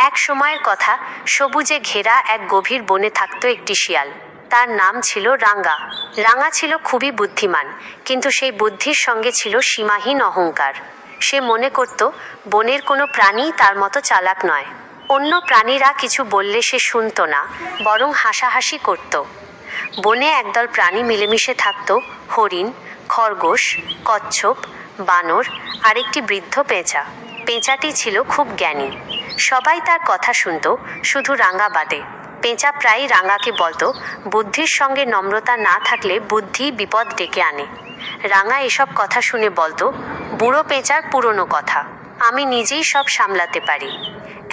এক সময়ের কথা, সবুজে ঘেরা এক গভীর বনে থাকত একটি শিয়াল। তার নাম ছিল রাঙ্গা। রাঙ্গা ছিল খুবই বুদ্ধিমান, কিন্তু সেই বুদ্ধির সঙ্গে ছিল সীমাহীন অহংকার। সে মনে করত বনের কোনো প্রাণী তার মতো চালাক নয়। অন্য প্রাণীরা কিছু বললে সে শুনত না, বরং হাসাহাসি করত। বনে একদল প্রাণী মিলেমিশে থাকত: হরিণ, খরগোশ, কচ্ছপ, বানর আর একটি বৃদ্ধ পেঁচা। পেঁচাটি ছিল খুব জ্ঞানী। সবাই তার কথা শুনত, শুধু রাঙ্গা বাদে। পেঁচা প্রায়ই রাঙ্গাকে বলতো, বুদ্ধির সঙ্গে নম্রতা না থাকলে বুদ্ধি বিপদ ডেকে আনে। রাঙ্গা এসব কথা শুনে বলতো, বুড়ো পেঁচার পুরনো কথা, আমি নিজেই সব সামলাতে পারি।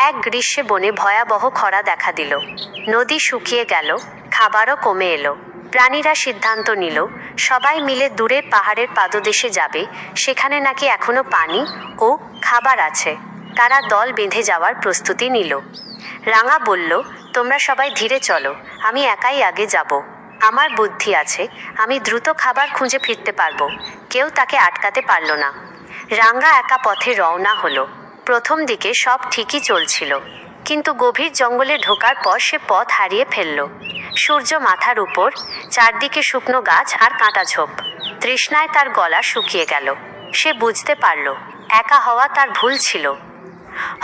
এক গ্রীষ্মে বনে ভয়াবহ খরা দেখা দিল। নদী শুকিয়ে গেল, খাবারও কমে এলো। প্রাণীরা সিদ্ধান্ত নিল সবাই মিলে দূরের পাহাড়ের পাদদেশে যাবে, সেখানে নাকি এখনো পানি ও খাবার আছে। তারা দল বেঁধে যাওয়ার প্রস্তুতি নিল। রাঙ্গা বলল, তোমরা সবাই ধীরে চলো, আমি একাই আগে যাব। আমার বুদ্ধি আছে, আমি দ্রুত খাবার খুঁজে ফিরতে পারবো। কেউ তাকে আটকাতে পারল না। রাঙ্গা একা পথে রওনা হলো। প্রথম দিকে সব ঠিকই চলছিল, কিন্তু গভীর জঙ্গলে ঢোকার পর সে পথ হারিয়ে ফেলল। সূর্য মাথার উপর, চারদিকে শুকনো গাছ আর কাঁটা ঝোপ। তৃষ্ণায় তার গলা শুকিয়ে গেল। সে বুঝতে পারল একা হওয়া তার ভুল ছিল।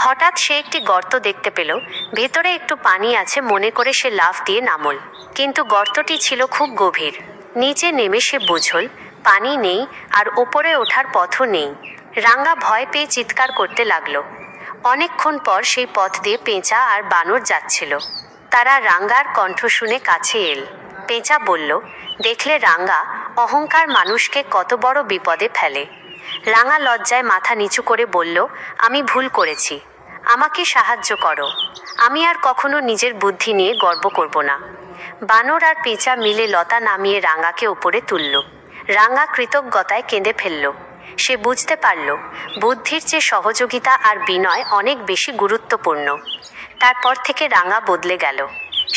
হঠাৎ সে একটি গর্ত দেখতে পেল। ভেতরে একটু পানি আছে মনে করে সে লাফ দিয়ে নামল, কিন্তু গর্তটি ছিল খুব গভীর। নিচে নেমে সে বুঝল পানি নেই, আর ওপরে ওঠার পথও নেই। রাঙ্গা ভয় পেয়ে চিৎকার করতে লাগলো। অনেকক্ষণ পর সেই পথ দিয়ে পেঁচা আর বানর যাচ্ছিল। তারা রাঙ্গার কণ্ঠ শুনে কাছে এল। পেঁচা বলল, দেখলে রাঙ্গা, অহংকার মানুষকে কত বড় বিপদে ফেলে। রাঙ্গা লজ্জায় মাথা নিচু করে বলল, আমি ভুল করেছি, আমাকে সাহায্য করো। আমি আর কখনো নিজের বুদ্ধি নিয়ে গর্ব করব না। বানর আর পেঁচা মিলে লতা নামিয়ে রাঙ্গাকে উপরে তুলল। রাঙ্গা কৃতজ্ঞতায় কেঁদে ফেলল। সে বুঝতে পারল বুদ্ধির চেয়ে সহযোগিতা আর বিনয় অনেক বেশি গুরুত্বপূর্ণ। তারপর থেকে রাঙ্গা বদলে গেল।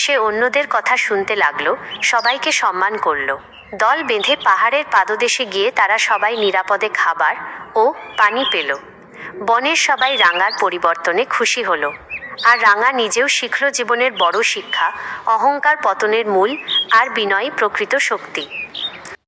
সে অন্যদের কথা শুনতে লাগলো, সবাইকে সম্মান করল। দল বেঁধে পাহাড়ের পাদদেশে গিয়ে তারা সবাই নিরাপদে খাবার ও পানি পেল। বনের সবাই রাঙ্গার পরিবর্তনে খুশি হলো। আর রাঙ্গা নিজেও শিখল জীবনের বড় শিক্ষা, অহংকার পতনের মূল, আর বিনয়ই প্রকৃত শক্তি।